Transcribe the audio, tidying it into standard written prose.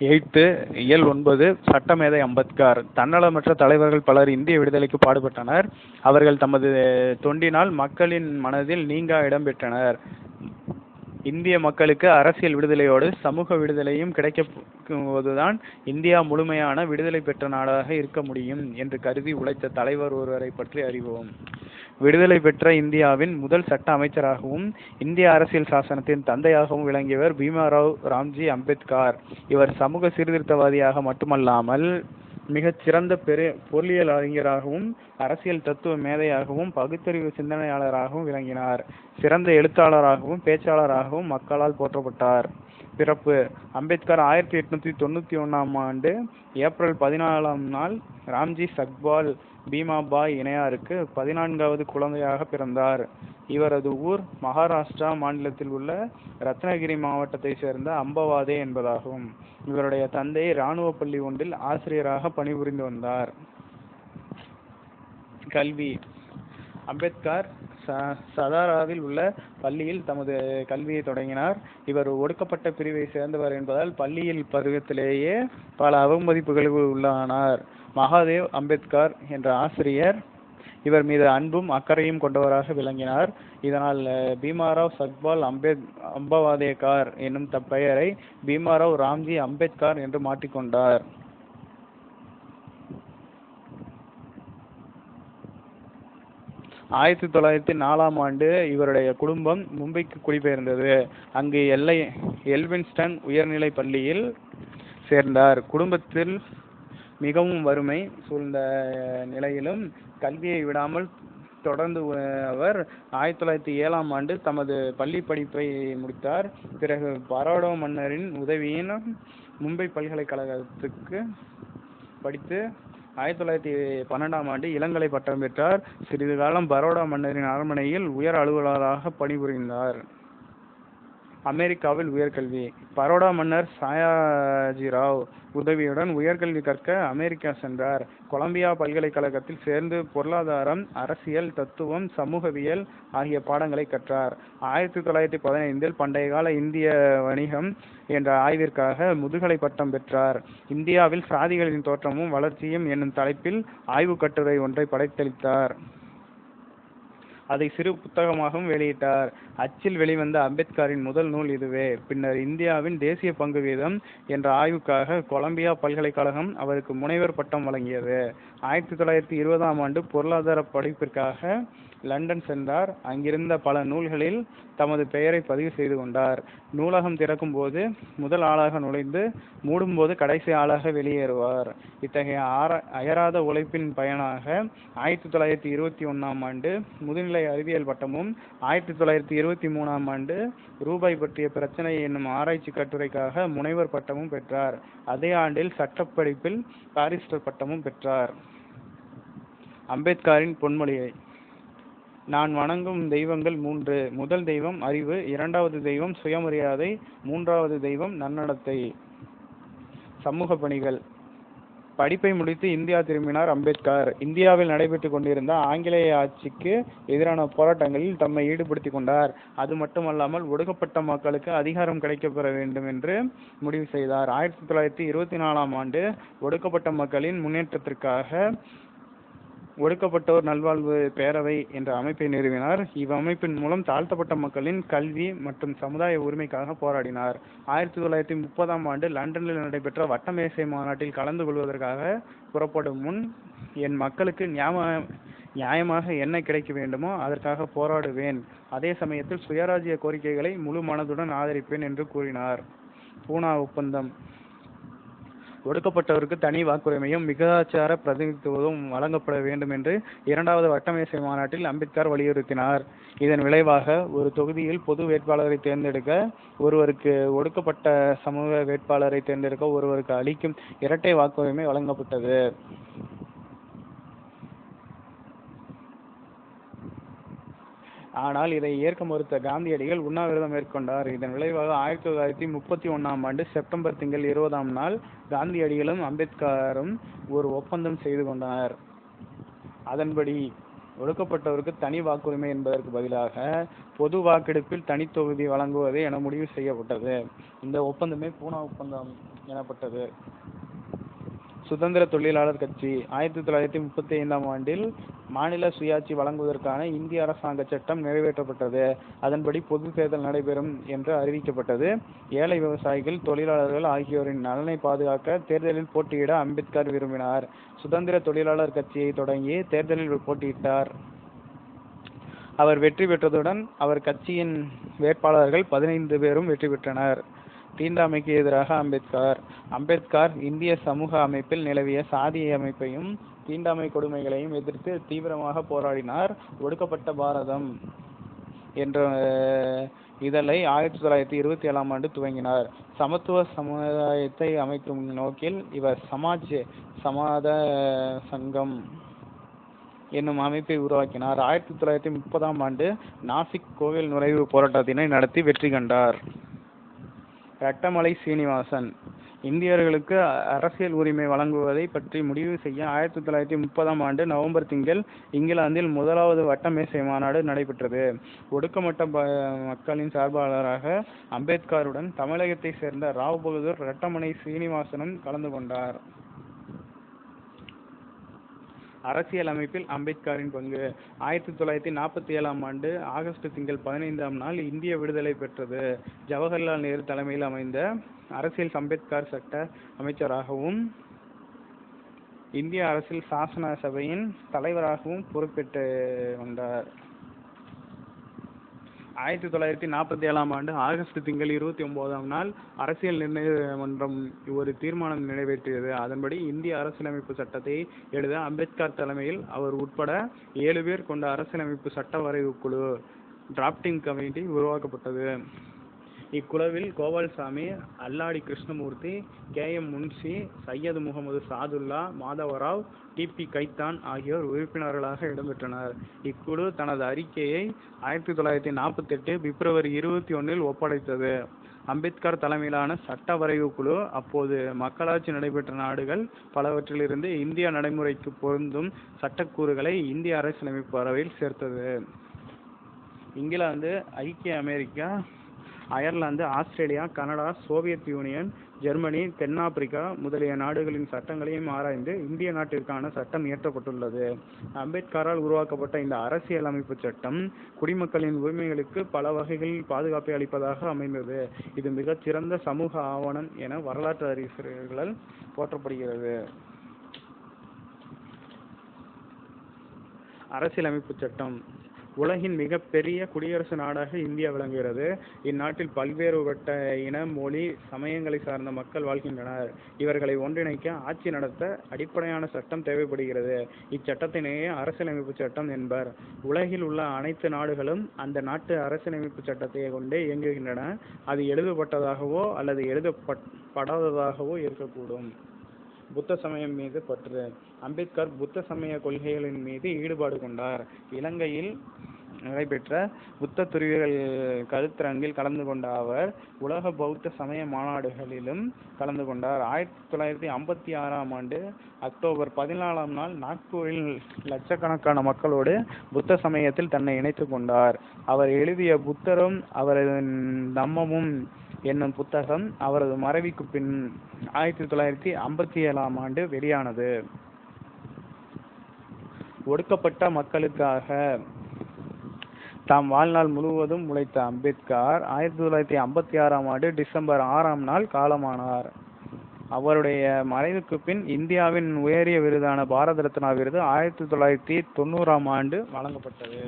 Eighth இயல் 9 சட்டமேதை அம்பேத்கர். தன்னலமற்ற தலைவர்கள் பலர் இந்திய விடுதலைக்கு பாடுபட்டனர். அவர்கள் தமது தொண்டினால் மக்களின் மனதில் நீங்கா இடம் பெற்றனர். இந்திய மக்களுக்கு அரசியல் விடுதலையோடு சமூக விடுதலையும் கிடைக்கும்போதுதான் இந்தியா முழுமையான விடுதலை பெற்ற நாடாக இருக்க முடியும் என்று கருதி உழைத்த தலைவர் ஒருவரை பற்றி அறிவோம். விடுதலை பெற்ற இந்தியாவின் முதல் சட்ட அமைச்சராகவும் இந்திய அரசியல் சாசனத்தின் தந்தையாகவும் விளங்கியவர் பீமாராவ் ராம்ஜி அம்பேத்கர். இவர் சமூக சீர்திருத்தவாதியாக மட்டுமல்லாமல் மிகச் சிறந்த பொருளியல் அறிஞராகவும் அரசியல் தத்துவ மேதையாகவும் பகுத்தறிவு சிந்தனையாளராகவும் விளங்கினார். சிறந்த எழுத்தாளராகவும் பேச்சாளராகவும் மக்களால் போற்றப்பட்டார். பிறப்பு: அம்பேத்கர் 1891 ஏப்ரல் 14 ராம்ஜி சக்பால் பீமாபாய் இணையாருக்கு 14வது குழந்தையாக பிறந்தார். இவரது ஊர் மகாராஷ்டிரா மாநிலத்தில் உள்ள ரத்னகிரி மாவட்டத்தை சேர்ந்த அம்பவாதே என்பதாகும். இவருடைய தந்தை இராணுவ பள்ளி ஒன்றில் ஆசிரியராக பணிபுரிந்து வந்தார். கல்வி: அம்பேத்கர் சதாராவில் உள்ள பள்ளியில் தமது கல்வியை தொடங்கினார். இவர் ஒடுக்கப்பட்ட பிரிவை சேர்ந்தவர் என்பதால் பள்ளியில் பருவத்திலேயே பல அவமதிப்புகளுக்கு உள்ளானார். மகாதேவ் அம்பேத்கர் என்ற ஆசிரியர் இவர் மீது அன்பும் அக்கறையும் கொண்டவராக விளங்கினார். இதனால் பீமாராவ் சக்பால் அம்பவாதேகர் என்னும் பெயரை பீமாராவ் ராம்ஜி அம்பேத்கர் என்று மாற்றிக்கொண்டார். 1904 இவருடைய குடும்பம் மும்பைக்கு குடிபெயர்ந்தது. அங்கு எல்வின்ஸ்டன் உயர்நிலை பள்ளியில் சேர்ந்தார். குடும்பத்தில் மிகவும் வறுமை சூழ்ந்த நிலையிலும் கல்வியை விடாமல் தொடர்ந்து அவர் 1907 தமது பள்ளி படிப்பை முடித்தார். பிறகு பரோடா மன்னரின் உதவியினால் மும்பை பல்கலைக்கழகத்துக்கு படித்து 1912 இளங்கலை பட்டம் பெற்றார். சிறிது காலம் பரோடா மன்னரின் அரண்மனையில் உயர் அலுவலராக பணிபுரிந்தார். அமெரிக்காவில் உயர்கல்வி: பரோடா மன்னர் சாயாஜிராவ் உதவியுடன் உயர்கல்வி கற்க அமெரிக்கா சென்றார். கொலம்பியா பல்கலைக்கழகத்தில் சேர்ந்து பொருளாதாரம், அரசியல், தத்துவம், சமூகவியல் ஆகிய பாடங்களை கற்றார். 1915 பண்டைய கால இந்திய வணிகம் என்ற ஆய்விற்காக முதுகலை பட்டம் பெற்றார். இந்தியாவில் சாதிகளின் தோற்றமும் வளர்ச்சியும் என்னும் தலைப்பில் ஆய்வு கட்டுரை ஒன்றை படைத்தளித்தார். அதை சிறு புத்தகமாகவும் வெளியிட்டார். அச்சில் வெளிவந்த அம்பேத்கரின் முதல் நூல் இதுவே. பின்னர் இந்தியாவின் தேசிய பங்கு வீதம் என்ற ஆய்வுக்காக கொலம்பியா பல்கலைக்கழகம் அவருக்கு முனைவர் பட்டம் வழங்கியது. 1920 பொருளாதார படிப்பிற்காக லண்டன் சென்றார். அங்கிருந்த பல நூல்களில் தமது பெயரை பதிவு செய்து கொண்டார். நூலகம் திறக்கும் போது முதல் ஆளாக நுழைந்து மூடும்போது கடைசி ஆளாக வெளியேறுவார். இத்தகைய அயராத உழைப்பின் பயனாக 1921 முதுநிலை அறிவியல் பட்டமும் 1923 ரூபாய் பற்றிய பிரச்சனை என்னும் ஆராய்ச்சி கட்டுரைக்காக முனைவர் பட்டமும் பெற்றார். அதே ஆண்டில் சட்டப்படிப்பில் பாரிஸ்டர் பட்டமும் பெற்றார். அம்பேத்கரின் பொன்மொழியை: நான் வணங்கும் தெய்வங்கள் 3. முதல் தெய்வம் அறிவு, இரண்டாவது தெய்வம் சுயமரியாதை, மூன்றாவது தெய்வம் நன்னடத்தை. சமூக பணிகள்: படிப்பை முடித்து இந்தியா திரும்பினார் அம்பேத்கர். இந்தியாவில் நடைபெற்றுக் கொண்டிருந்த ஆங்கிலேய ஆட்சிக்கு எதிரான போராட்டங்களில் தம்மை ஈடுபடுத்திக் கொண்டார். அது மட்டுமல்லாமல் ஒடுக்கப்பட்ட மக்களுக்கு அதிகாரம் கிடைக்கப்பெற வேண்டும் என்று முடிவு செய்தார். 1924 ஒடுக்கப்பட்ட மக்களின் முன்னேற்றத்திற்காக ஒடுக்கப்பட்டோர் நல்வாழ்வு பேரவை என்ற அமைப்பை நிறுவினார். இவ்வமைப்பின் மூலம் தாழ்த்தப்பட்ட மக்களின் கல்வி மற்றும் சமுதாய உரிமைக்காக போராடினார். 1930 லண்டனில் நடைபெற்ற வட்டமேசை மாநாட்டில் கலந்து கொள்வதற்காக புறப்படும் முன் என் மக்களுக்கு நியாயமாக என்ன கிடைக்க வேண்டுமோ அதற்காக போராடுவேன். அதே சமயத்தில் சுயராஜ்ய கோரிக்கைகளை முழு மனதுடன் ஆதரிப்பேன் என்று கூறினார். பூனா ஒப்பந்தம்: ஒடுக்கப்பட்டவருக்கு தனி வாக்குரிமையும் விகிதாச்சார பிரதிநிதித்துவமும் வழங்கப்பட வேண்டும் என்று 2வது வட்டமேசை மாநாட்டில் அம்பேத்கர் வலியுறுத்தினார். இதன் விளைவாக ஒரு தொகுதியில் பொது வேட்பாளரை தேர்ந்தெடுக்க ஒருவருக்கு, ஒடுக்கப்பட்ட சமூக வேட்பாளரை தேர்ந்தெடுக்க ஒருவருக்கு அளிக்கும் இரட்டை வாக்குரிமை வழங்கப்பட்டது. ஆனால் இதை ஏற்க மறுத்த காந்தியடிகள் உண்ணாவிரதம் மேற்கொண்டார். இதன் விளைவாக 1931 செப்டம்பர் திங்கள் 20 காந்தியடிகளும் அம்பேத்கரும் ஒரு ஒப்பந்தம் செய்து கொண்டனர். அதன்படி ஒடுக்கப்பட்டவருக்கு தனி வாக்குரிமை என்பதற்கு பதிலாக பொது வாக்கெடுப்பில் தனி தொகுதி வழங்குவது என முடிவு செய்யப்பட்டது. இந்த ஒப்பந்தமே பூனா ஒப்பந்தம் எனப்பட்டது. சுதந்திர தொழிலாளர் கட்சி 1935ஆம் ஆண்டில் மாநில சுயாட்சி வழங்குவதற்கான இந்திய அரசாங்க சட்டம் நிறைவேற்றப்பட்டது. அதன்படி பொது தேர்தல் நடைபெறும் என்று அறிவிக்கப்பட்டது. ஏழை விவசாயிகள், தொழிலாளர்கள் ஆகியோரின் நலனை பாதுகாக்க தேர்தலில் போட்டியிட அம்பேத்கர் விரும்பினார். சுதந்திர தொழிலாளர் கட்சியை தொடங்கி தேர்தலில் போட்டியிட்டார். அவர் வெற்றி பெற்றதுடன் அவர் கட்சியின் வேட்பாளர்கள் 15 பேரும் வெற்றி பெற்றனர். தீண்டாமைக்கு எதிராக அம்பேத்கர் இந்திய சமூக அமைப்பில் நிலவிய சாதிய அமைப்பையும் தீண்டாமை கொடுமைகளையும் எதிர்த்து தீவிரமாக போராடினார். ஒடுக்கப்பட்ட பாரதம் என்ற இதழை 1927ஆம் ஆண்டு துவங்கினார். சமத்துவ சமுதாயத்தை அமைக்கும் நோக்கில் இவர் சமாத சங்கம் என்னும் அமைப்பை உருவாக்கினார். 1930ஆம் ஆண்டு நாசிக் கோவில் நுழைவு போராட்டத்தினை நடத்தி வெற்றி கண்டார். ரட்டமலை சீனிவாசன் இந்தியர்களுக்கு அரசியல் உரிமை வழங்குவதை பற்றி முடிவு செய்ய 1930ஆம் ஆண்டு நவம்பர் திங்கள் இங்கிலாந்தில் முதலாவது வட்டமேசை மாநாடு நடைபெற்றது. ஒடுக்கப்பட்ட மக்களின் சார்பாளராக அம்பேத்கருடன் தமிழகத்தை சேர்ந்த ராவ் பகதூர் ரட்டமலை சீனிவாசனும் கலந்து கொண்டார். அரசியல் அமைப்பில் அம்பேத்கரின் பங்கு 1947ஆம் ஆண்டு ஆகஸ்ட் திங்கள் 15ஆம் நாள் இந்திய விடுதலை பெற்றது. ஜவஹர்லால் நேரு தலைமையில் அமைந்த அரசியல் அம்பேத்கர் சட்ட அமைச்சராகவும் இந்திய அரசியல் சாசன சபையின் தலைவராகவும் பொறுப்பேற்று வந்தார். 1947ஆம் ஆண்டு ஆகஸ்ட் திங்கள் 29ஆம் நாள் அரசியல் நிர்ணய மன்றம் ஒரு தீர்மானம் நிறைவேற்றியது. அதன்படி இந்திய அரசியலமைப்பு சட்டத்தை எழுத அம்பேத்கர் தலைமையில் அவர் உட்பட 7 பேர் கொண்ட அரசியலமைப்பு சட்ட வரைவு குழு டிராப்டிங் கமிட்டி உருவாக்கப்பட்டது. இக்குழுவில் கோபால்சாமி, அல்லாடி கிருஷ்ணமூர்த்தி, K.M. முன்ஷி, சையது முகமது சாதுல்லா, மாதவராவ், T.P. கைத்தான் ஆகியோர் உறுப்பினர்களாக இடம்பெற்றனர். இக்குழு தனது அறிக்கையை 1948 பிப்ரவரி 21இல் ஒப்படைத்தது. அம்பேத்கர் தலைமையிலான சட்ட வரைவு குழு அப்போது மக்களாட்சி நடைபெற்ற நாடுகள் பலவற்றிலிருந்து இந்திய நடைமுறைக்கு பொருந்தும் சட்டக்கூறுகளை இந்திய அரசியலமைப்பு வரைவில் சேர்த்தது. இங்கிலாந்து, ஐக்கிய America, Ireland, Australia, Canada, Soviet union, Germany, தென்னாப்பிரிக்கா முதலிய நாடுகளின் சட்டங்களையும் ஆராய்ந்து இந்திய நாட்டிற்கான சட்டம் இயற்றப்பட்டுள்ளது. அம்பேத்கரால் உருவாக்கப்பட்ட இந்த அரசியல் அமைப்பு சட்டம் குடிமக்களின் உரிமைகளுக்கு பல வகைகளில் பாதுகாப்பை அளிப்பதாக அமைந்தது. இது மிகச் சிறந்த சமூக ஆவணம் என வரலாற்று அறிஞர்களால் போற்றப்படுகிறது. அரசியலமைப்பு சட்டம் உலகின் மிகப்பெரிய குடியரசு நாடாக இந்தியா விளங்குகிறது. இந்நாட்டில் பல்வேறுபட்ட இன, மொழி, சமயங்களை சார்ந்த மக்கள் வாழ்கின்றனர். இவர்களை ஒன்றிணைக்க ஆட்சி நடத்த அடிப்படையான சட்டம் தேவைப்படுகிறது. இச்சட்டத்தினையே அரசியலமைப்பு சட்டம் என்பர். உலகில் உள்ள அனைத்து நாடுகளும் அந்த நாட்டு அரசியலமைப்பு சட்டத்தை கொண்டே இயங்குகின்றன. அது எழுதப்பட்டதாகவோ அல்லது எழுதப்படாததாகவோ இருக்கக்கூடும். புத்த சமயம் மீது பற்று அம்பேத்கர் புத்த சமய கொள்கைகளின் மீது ஈடுபாடு கொண்டார். இலங்கையில் நடைபெற்ற புத்த துறவிகள் கருத்தரங்கில் கலந்து கொண்ட அவர் உலக பௌத்த சமய மாநாடுகளிலும் கலந்து கொண்டார். 1956ஆம் ஆண்டு அக்டோபர் 14ஆம் நாள் நாக்பூரில் லட்சக்கணக்கான மக்களோடு புத்த சமயத்தில் தன்னை இணைத்துக் கொண்டார். அவர் எழுதிய புத்தரும் அவரது தம்மமும் என்னும் புத்தகம் அவரது மறைவுக்கு பின் 1957ஆம் ஆண்டு வெளியானது. ஒடுக்கப்பட்ட மக்களுக்காக தாம் வாழ்நாள் முழுவதும் உழைத்த அம்பேத்கர் 1956ஆம் ஆண்டு டிசம்பர் 6ஆம் நாள் காலமானார். அவருடைய மறைவுக்கு பின் இந்தியாவின் உயரிய விருதான பாரத ரத்னா விருது 1990ஆம் ஆண்டு வழங்கப்பட்டது.